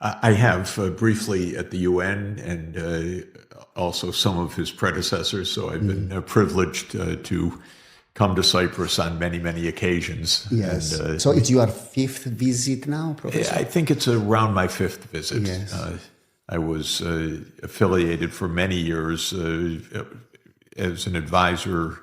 I have briefly at the UN and also some of his predecessors, so I've been privileged to come to Cyprus on many, many occasions. Yes. And, so it's your fifth visit now, Professor? I think it's around my fifth visit. Yes. I was affiliated for many years as an advisor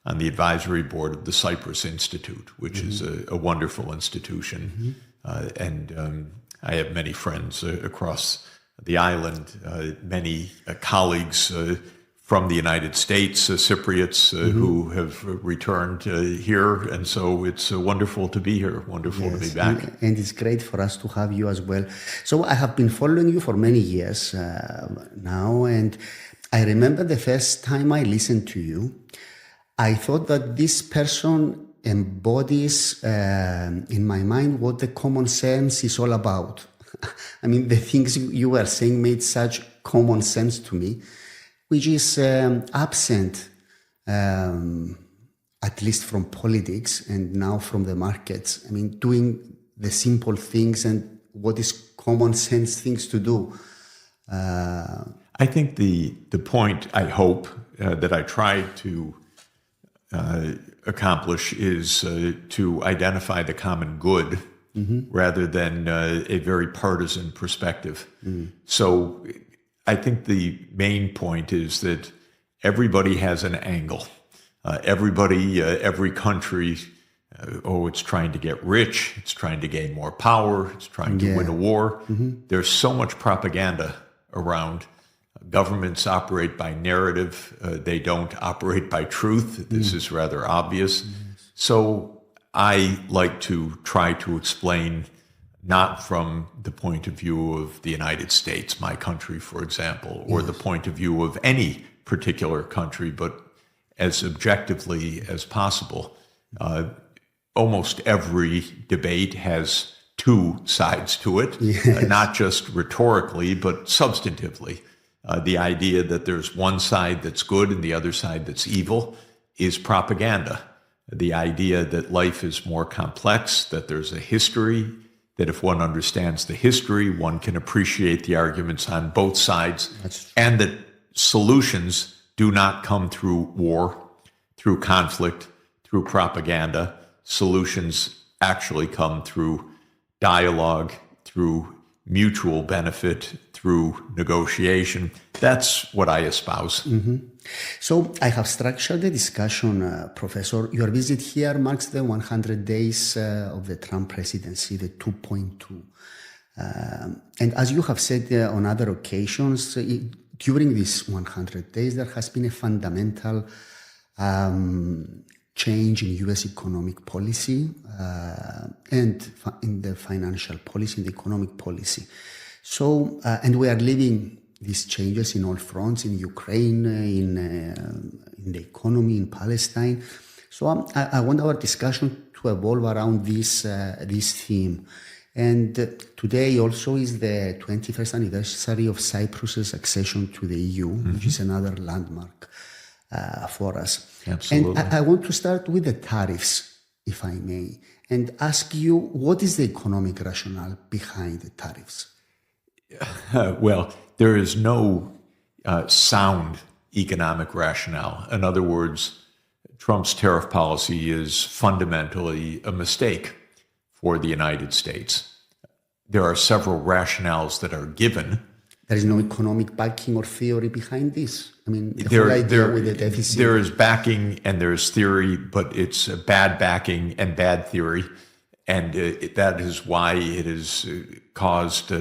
on the advisory board of the Cyprus Institute, which is a wonderful institution. And I have many friends across the island, many colleagues from the United States, Cypriots who have returned here. And so it's wonderful to be here, wonderful to be back. And it's great for us to have you as well. So I have been following you for many years now. And I remember the first time I listened to you, I thought that this person embodies in my mind what the common sense is all about. I mean, the things you were saying made such common sense to me, which is absent, at least from politics and now from the markets. I mean, doing the simple things and what is common sense things to do. I think the point, I hope, that I try to accomplish is to identify the common good rather than a very partisan perspective. So I think the main point is that everybody has an angle. Every country, it's trying to get rich, it's trying to gain more power, it's trying to win a war. There's so much propaganda around. Governments operate by narrative. They don't operate by truth. This is rather obvious. So I like to try to explain, not from the point of view of the United States, my country, for example, or the point of view of any particular country, but as objectively as possible. Almost every debate has two sides to it, not just rhetorically, but substantively. The idea that there's one side that's good and the other side that's evil is propaganda. The idea that life is more complex, that there's a history, that if one understands the history, one can appreciate the arguments on both sides, and that solutions do not come through war, through conflict, through propaganda. Solutions actually come through dialogue, through mutual benefit, through negotiation. That's what I espouse. So I have structured the discussion, Professor. Your visit here marks the 100 days of the Trump presidency, the 2.2. And as you have said on other occasions, during these 100 days, there has been a fundamental change in U.S. economic policy and in the financial policy, in the economic policy. So, and we are living these changes in all fronts, in Ukraine, in the economy, in Palestine. So I want our discussion to evolve around this theme. And today also is the 21st anniversary of Cyprus's accession to the EU, which is another landmark for us. Absolutely. And I want to start with the tariffs, if I may, and ask you, what is the economic rationale behind the tariffs? Well, there is no sound economic rationale. In other words, Trump's tariff policy is fundamentally a mistake for the United States. There are several rationales that are given. There is no economic backing or theory behind this. I mean, the whole idea with the deficit. There is backing and there's theory, but it's bad backing and bad theory. And that is why it has caused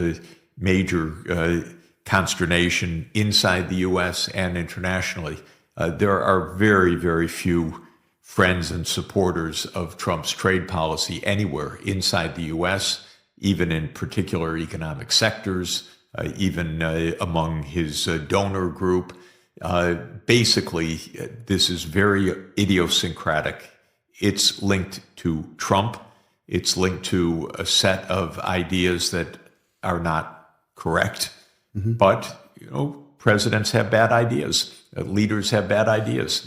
major consternation inside the U.S. and internationally. There are very, very few friends and supporters of Trump's trade policy anywhere inside the U.S., even in particular economic sectors, even among his donor group. Basically, this is very idiosyncratic. It's linked to Trump. It's linked to a set of ideas that are not correct. But, presidents have bad ideas. Leaders have bad ideas.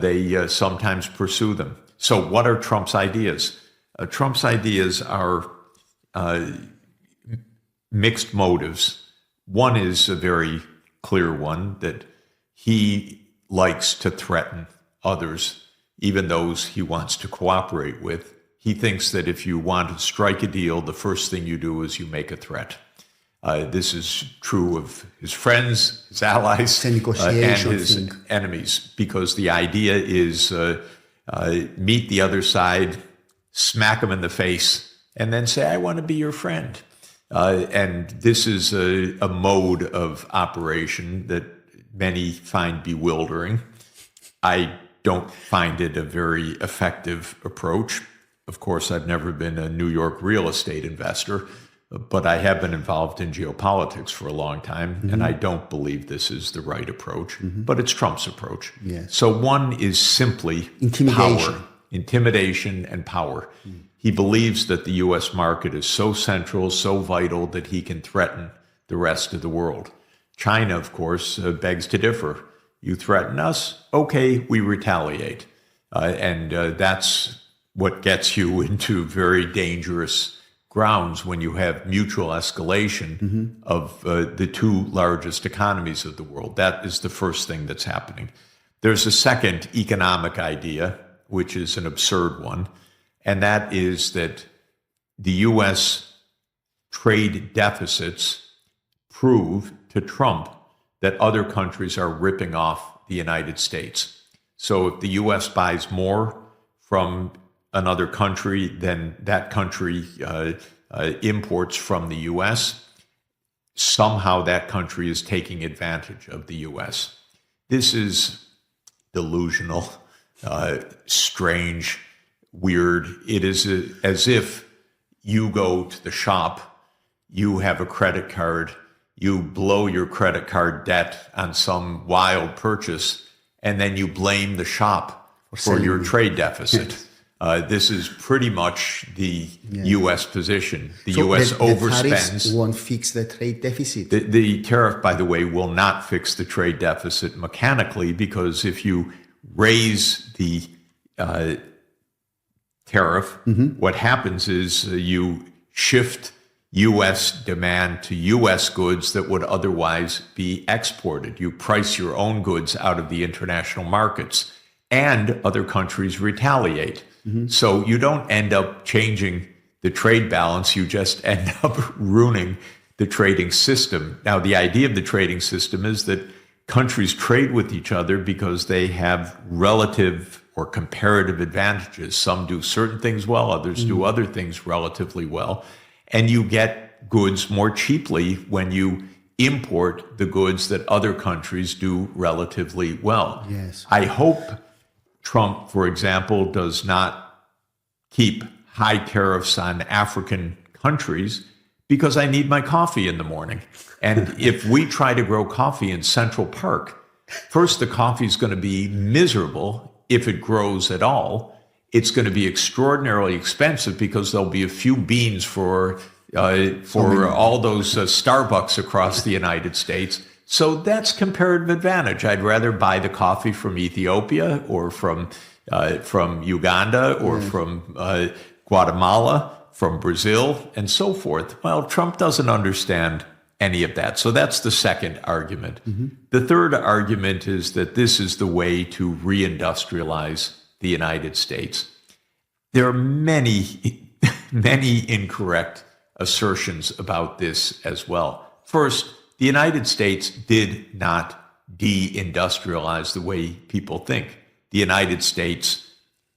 They sometimes pursue them. So what are Trump's ideas? Trump's ideas are mixed motives. One is a very clear one, that he likes to threaten others, even those he wants to cooperate with. He thinks that if you want to strike a deal, the first thing you do is you make a threat. This is true of his friends, his allies, and his enemies, because the idea is meet the other side, smack them in the face, and then say, I want to be your friend. And this is a mode of operation that many find bewildering. I don't find it a very effective approach. Of course, I've never been a New York real estate investor, but I have been involved in geopolitics for a long time, and I don't believe this is the right approach, but it's Trump's approach. Yes. So one is simply power, intimidation and power. He believes that the U.S. market is so central, so vital, that he can threaten the rest of the world. China, of course, begs to differ. You threaten us, okay, we retaliate. And that's what gets you into very dangerous grounds when you have mutual escalation of the two largest economies of the world. That is the first thing that's happening. There's a second economic idea, which is an absurd one, and that is that the U.S. trade deficits prove to Trump that other countries are ripping off the United States. So if the U.S. buys more from another country than that country imports from the U.S., somehow that country is taking advantage of the U.S. This is delusional, strange, weird. It is as if you go to the shop, you have a credit card, you blow your credit card debt on some wild purchase, and then you blame the shop for your trade deficit. This is pretty much the U.S. position. The U.S. overspends. The tariffs won't fix the trade deficit. The tariff, by the way, will not fix the trade deficit mechanically, because if you raise the tariff, what happens is you shift U.S. demand to U.S. goods that would otherwise be exported. You price your own goods out of the international markets, and other countries retaliate. So you don't end up changing the trade balance, you just end up ruining the trading system. Now, the idea of the trading system is that countries trade with each other because they have relative or comparative advantages. Some do certain things well, others do other things relatively well. And you get goods more cheaply when you import the goods that other countries do relatively well. Yes. I hope Trump, for example, does not keep high tariffs on African countries, because I need my coffee in the morning. And if we try to grow coffee in Central Park, first, the coffee is going to be miserable if it grows at all. It's going to be extraordinarily expensive because there'll be a few beans for all those Starbucks across the United States. So that's comparative advantage. I'd rather buy the coffee from Ethiopia or from Uganda or from Guatemala, from Brazil, and so forth. Well, Trump doesn't understand any of that. So that's the second argument. The third argument is that this is the way to reindustrialize the United States. There are many, many incorrect assertions about this as well. First, the United States did not deindustrialize the way people think. The United States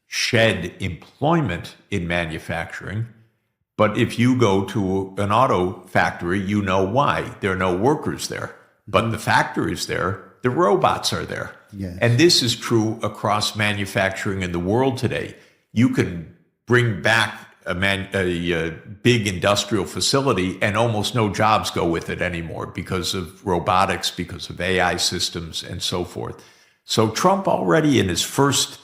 shed employment in manufacturing, but if you go to an auto factory, you know why. There are no workers there, but the factory is there, the robots are there. Yes. And this is true across manufacturing in the world today. You can bring back a big industrial facility and almost no jobs go with it anymore because of robotics, because of AI systems, and so forth. So Trump already in his first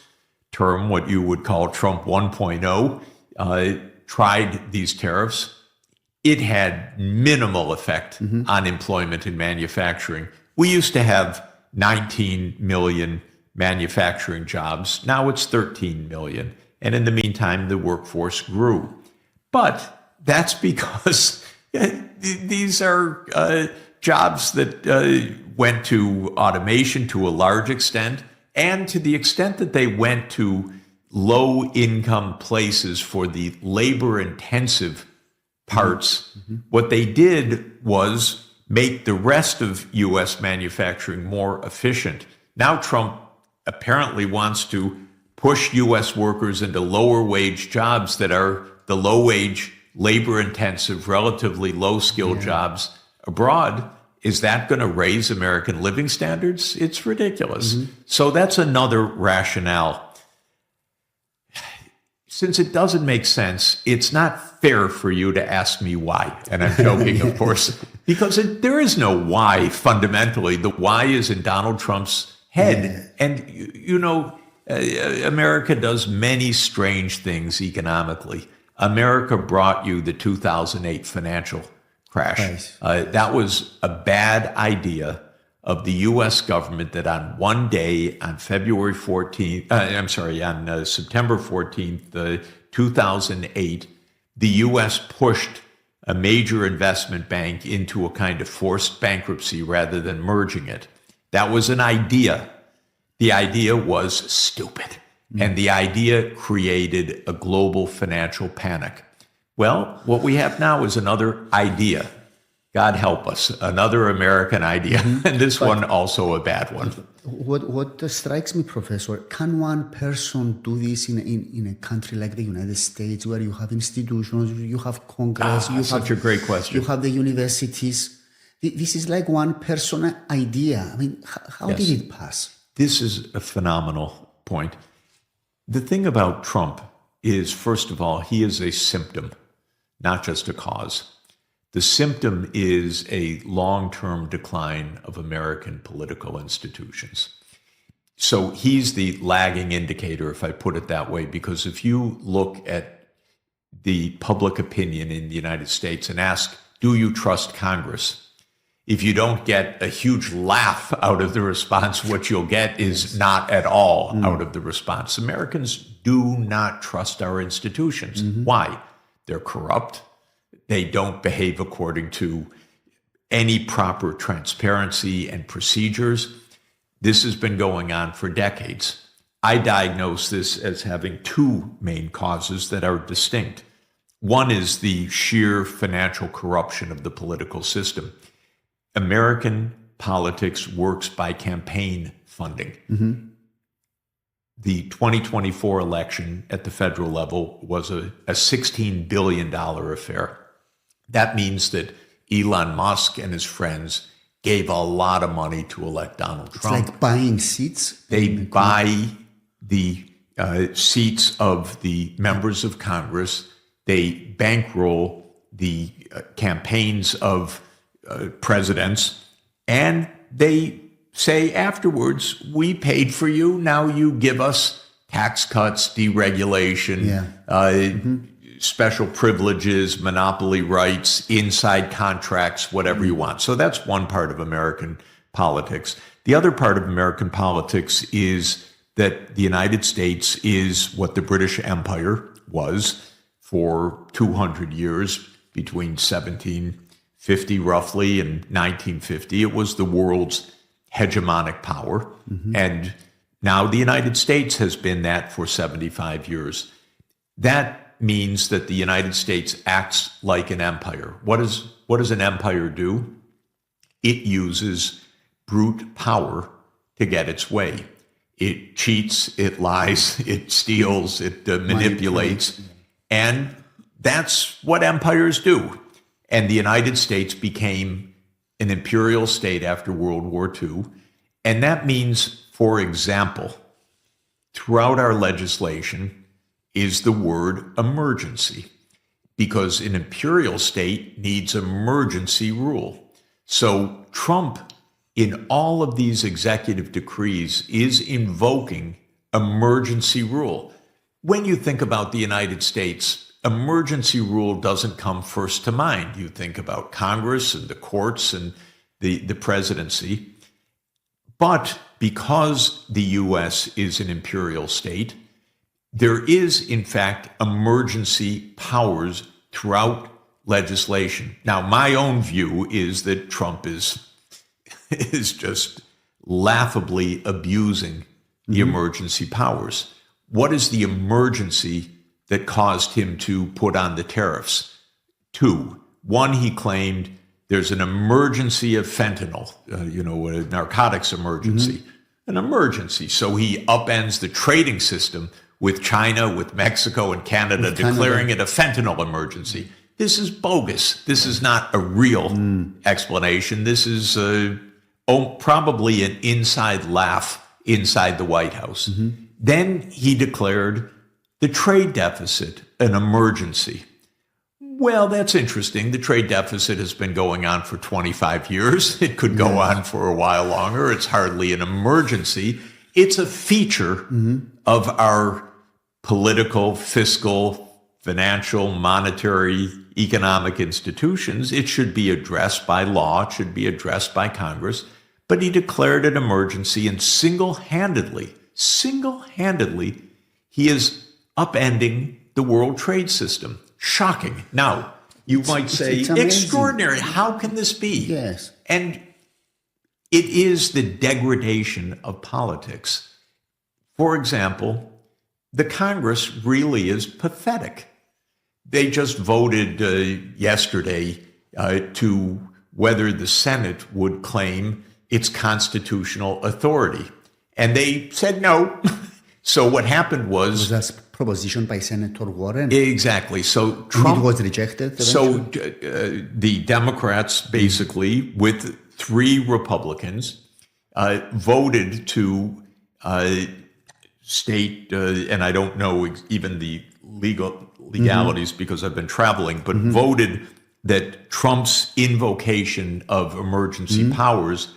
term, what you would call Trump 1.0, tried these tariffs. It had minimal effect on employment in manufacturing. We used to have 19 million manufacturing jobs. Now it's 13 million. And in the meantime, the workforce grew. But that's because These are jobs that went to automation to a large extent, and to the extent that they went to low-income places for the labor-intensive parts, what they did was make the rest of U.S. manufacturing more efficient. Now Trump apparently wants to push U.S. workers into lower-wage jobs that are the low-wage, labor-intensive, relatively low-skilled jobs abroad. Is that going to raise American living standards? It's ridiculous. So that's another rationale. Since it doesn't make sense, it's not fair for you to ask me why. And I'm joking, of course, because there is no why fundamentally. The why is in Donald Trump's head. And, America does many strange things economically. America brought you the 2008 financial crash. That was a bad idea of the U.S. government that on one day, on September 14th, 2008, the U.S. pushed a major investment bank into a kind of forced bankruptcy rather than merging it. That was an idea. The idea was stupid. And the idea created a global financial panic. Well, what we have now is another idea. God help us, another American idea, and this one also a bad one. What strikes me, Professor, can one person do this in a country like the United States, where you have institutions, you have Congress, such a great question. You have the universities. This is like one person idea. I mean, how did it pass? This is a phenomenal point. The thing about Trump is, first of all, he is a symptom, not just a cause. The symptom is a long-term decline of American political institutions. So he's the lagging indicator, if I put it that way, because if you look at the public opinion in the United States and ask, do you trust Congress? If you don't get a huge laugh out of the response, what you'll get is not at all out of the response. Americans do not trust our institutions. Why? They're corrupt. They don't behave according to any proper transparency and procedures. This has been going on for decades. I diagnose this as having two main causes that are distinct. One is the sheer financial corruption of the political system. American politics works by campaign funding. The 2024 election at the federal level was a $16 billion affair. That means that Elon Musk and his friends gave a lot of money to elect Donald Trump. It's like buying seats. They buy the seats of the members of Congress. They bankroll the campaigns of presidents, and they say afterwards, we paid for you, now you give us tax cuts, deregulation, special privileges, monopoly rights, inside contracts, whatever you want. So that's one part of American politics. The other part of American politics is that the United States is what the British Empire was for 200 years, between 1750 roughly and 1950. It was the world's hegemonic power. And now the United States has been that for 75 years. That means that the United States acts like an empire. What does an empire do? It uses brute power to get its way. It cheats, it lies, it steals, it manipulates. And that's what empires do. And the United States became an imperial state after World War II. And that means, for example, throughout our legislation is the word emergency, because an imperial state needs emergency rule. So Trump, in all of these executive decrees, is invoking emergency rule. When you think about the United States, emergency rule doesn't come first to mind. You think about Congress and the courts and the presidency. But because the U.S. is an imperial state, there is, in fact, emergency powers throughout legislation. Now, my own view is that Trump is just laughably abusing the emergency powers. What is the emergency that caused him to put on the tariffs? Two. One, he claimed there's an emergency of fentanyl, a narcotics emergency, an emergency. So he upends the trading system with China, with Mexico, and Canada, declaring it a fentanyl emergency. This is bogus. This is not a real explanation. This is probably an inside laugh inside the White House. Then he declared the trade deficit an emergency. Well, that's interesting. The trade deficit has been going on for 25 years. It could go on for a while longer. It's hardly an emergency. It's a feature of our political, fiscal, financial, monetary, economic institutions. It should be addressed by law. It should be addressed by Congress. But he declared an emergency, and single-handedly, he is upending the world trade system. Shocking. Now, you might say, extraordinary. How can this be? Yes. And it is the degradation of politics. For example, the Congress really is pathetic. They just voted yesterday to whether the Senate would claim its constitutional authority. And they said no. So what happened was that proposition by Senator Warren? Exactly. So Trump it was rejected. The Democrats, basically, with 3 Republicans, voted to state, and I don't know even the legalities because I've been traveling, but voted that Trump's invocation of emergency powers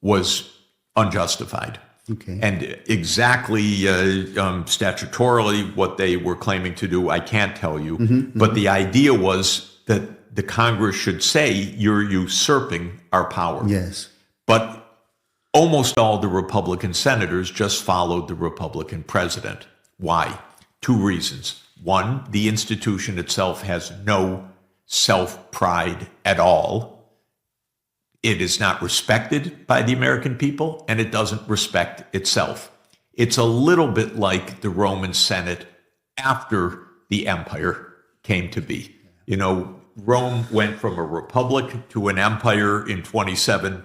was unjustified. Okay. And exactly statutorily what they were claiming to do, I can't tell you. But the idea was that the Congress should say, you're usurping our power. Yes. But almost all the Republican senators just followed the Republican president. Why? 2 reasons. One, the institution itself has no self-pride at all. It is not respected by the American people, and it doesn't respect itself. It's a little bit like the Roman Senate after the empire came to be. Rome went from a republic to an empire in 27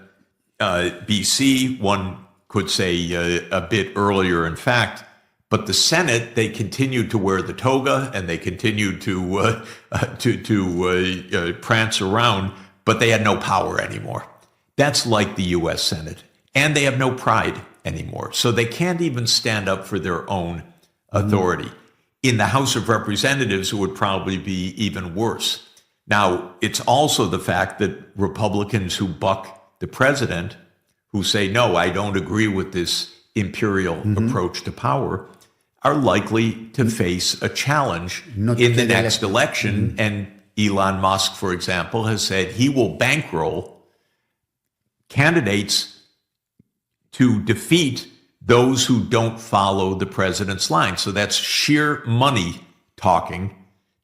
BC. One could say a bit earlier, in fact. But the Senate, they continued to wear the toga and they continued to prance around, but they had no power anymore. That's like the U.S. Senate. And they have no pride anymore. So they can't even stand up for their own authority. In the House of Representatives, it would probably be even worse. Now, it's also the fact that Republicans who buck the president, who say, no, I don't agree with this imperial approach to power, are likely to face a challenge in the next election. And Elon Musk, for example, has said he will bankroll candidates to defeat those who don't follow the president's line. So that's sheer money talking.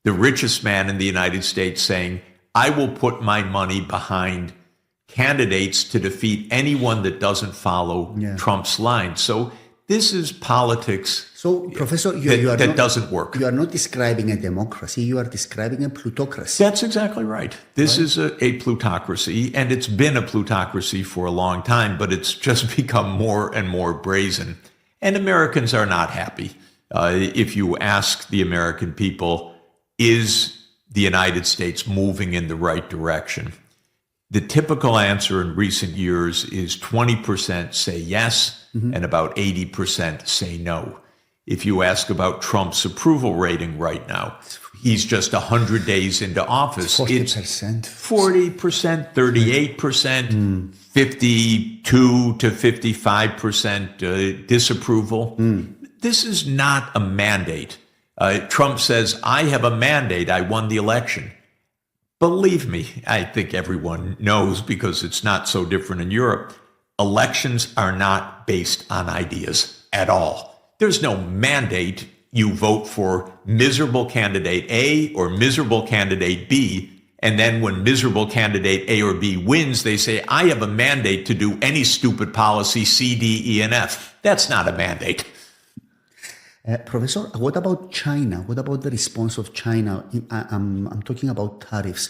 The richest man in the United States saying, I will put my money behind candidates to defeat anyone that doesn't follow Trump's line. So this is politics. So, Professor, that doesn't work. You are not describing a democracy. You are describing a plutocracy. That's exactly right. This is a plutocracy, and it's been a plutocracy for a long time, but it's just become more and more brazen. And Americans are not happy. If you ask the American people, is the United States moving in the right direction? The typical answer in recent years is 20% say yes, and about 80% say no. If you ask about Trump's approval rating right now, he's just 100 days into office. 40%. 40%, 38%, 52 to 55% disapproval. This is not a mandate. Trump says, I have a mandate. I won the election. Believe me, I think everyone knows because it's not so different in Europe. Elections are not based on ideas at all. There's no mandate. You vote for miserable candidate A or miserable candidate B, And then when miserable candidate A or B wins, they say, I have a mandate to do any stupid policy, C, D, E, and F. That's not a mandate. Professor, what about China? What about the response of China? I'm talking about tariffs.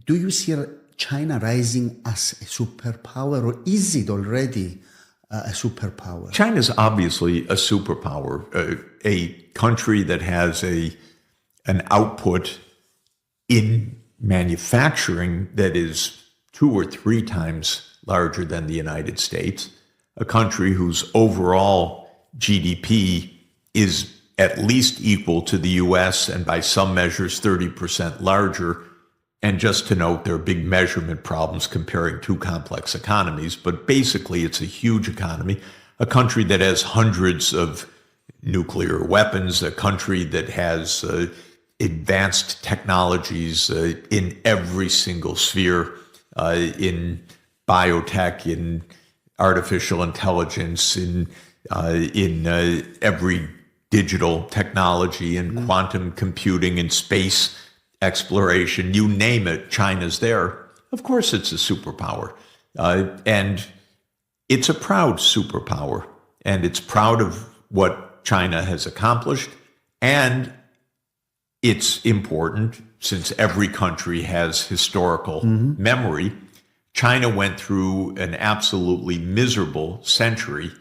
Do you see China rising as a superpower, or is it already a superpower? China's obviously a superpower, a country that has an output in manufacturing that is 2 or 3 times larger than the United States, a country whose overall GDP is at least equal to the US and by some measures 30% larger. And just to note, there are big measurement problems comparing 2 complex economies, but basically it's a huge economy, a country that has hundreds of nuclear weapons, a country that has advanced technologies in every single sphere, in biotech, in artificial intelligence, in every digital technology, in quantum computing, in space exploration, you name it, China's there. Of course, it's a superpower. And it's a proud superpower. And it's proud of what China has accomplished. And it's important, since every country has historical memory. China went through an absolutely miserable century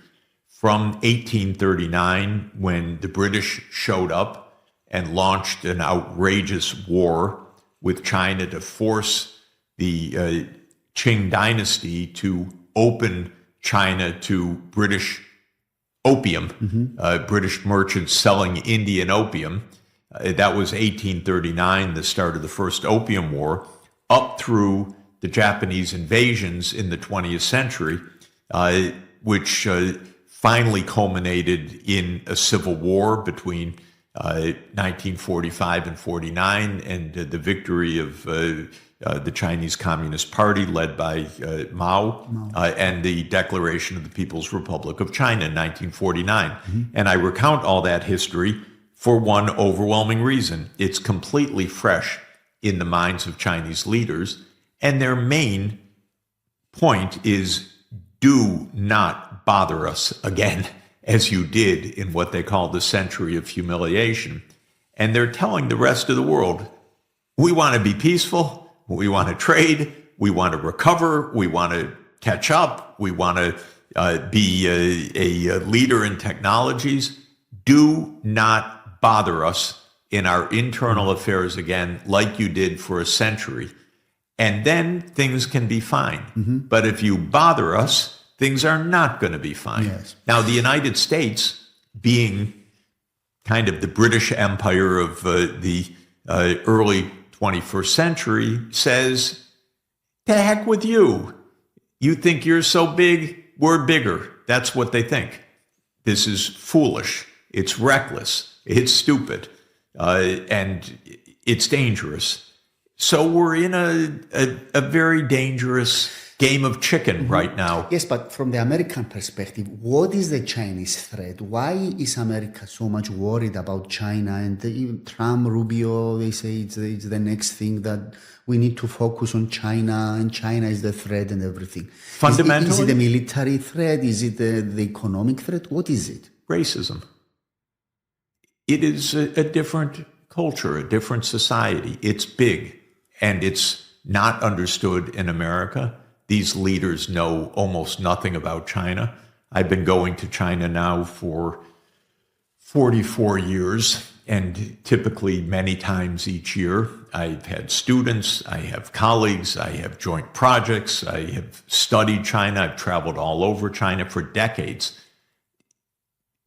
from 1839, when the British showed up and launched an outrageous war with China to force the Qing dynasty to open China to British opium, British merchants selling Indian opium. That was 1839, the start of the First Opium War, up through the Japanese invasions in the 20th century, which finally culminated in a civil war between 1945 and 49, and the victory of the Chinese Communist Party led by Mao, and the declaration of the People's Republic of China in 1949. And I recount all that history for one overwhelming reason. It's completely fresh in the minds of Chinese leaders, and their main point is, do not bother us again, as you did in what they call the century of humiliation. And they're telling the rest of the world, we want to be peaceful, we want to trade, we want to recover, we want to catch up, we want to be a leader in technologies. Do not bother us in our internal affairs again, like you did for a century. And then things can be fine. But if you bother us, things are not going to be fine. Yes. Now, the United States, being kind of the British Empire of the early 21st century, says, to heck with you. You think you're so big, we're bigger. That's what they think. This is foolish. It's reckless. It's stupid. And it's dangerous. So we're in a very dangerous game of chicken right now. Yes, but from the American perspective, what is the Chinese threat? Why is America so much worried about China? And even Trump, Rubio, they say it's the next thing, that we need to focus on China, and China is the threat and everything. Fundamentally, is it the military threat? Is it the economic threat? What is it? Racism. It is a different culture, a different society. It's big, and it's not understood in America. These leaders know almost nothing about China. I've been going to China now for 44 years, and typically many times each year. I've had students, I have colleagues, I have joint projects, I have studied China, I've traveled all over China for decades.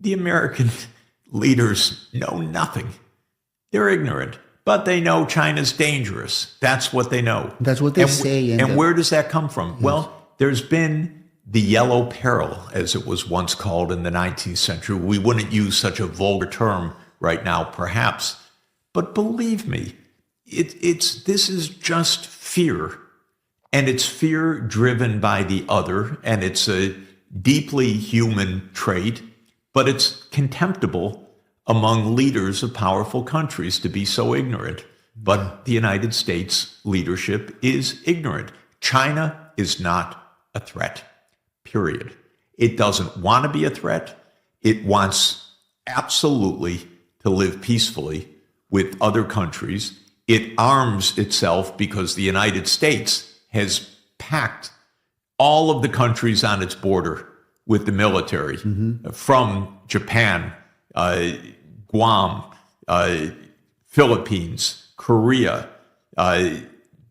The American leaders know nothing. They're ignorant. But they know China's dangerous. That's what they know. That's what they say. And where does that come from? Yes. Well, there's been the yellow peril, as it was once called in the 19th century. We wouldn't use such a vulgar term right now, perhaps. But believe me, this is just fear. And it's fear driven by the other. And it's a deeply human trait. But it's contemptible among leaders of powerful countries to be so ignorant. But the United States leadership is ignorant. China is not a threat, period. It doesn't want to be a threat. It wants absolutely to live peacefully with other countries. It arms itself because the United States has packed all of the countries on its border with the military, from Japan, Guam, Philippines, Korea,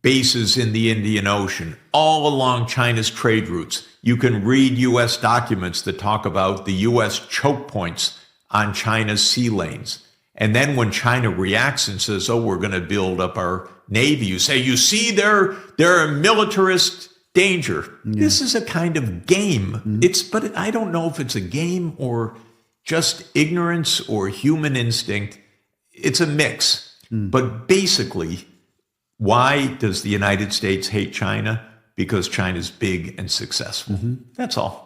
bases in the Indian Ocean, all along China's trade routes. You can read U.S. documents that talk about the U.S. choke points on China's sea lanes. And then when China reacts and says, oh, we're going to build up our Navy, you say, you see, they're a militarist danger. This is a kind of game. But I don't know if it's a game or just ignorance or human instinct. It's a mix. But basically, why does the United States hate China? Because China's big and successful. That's all.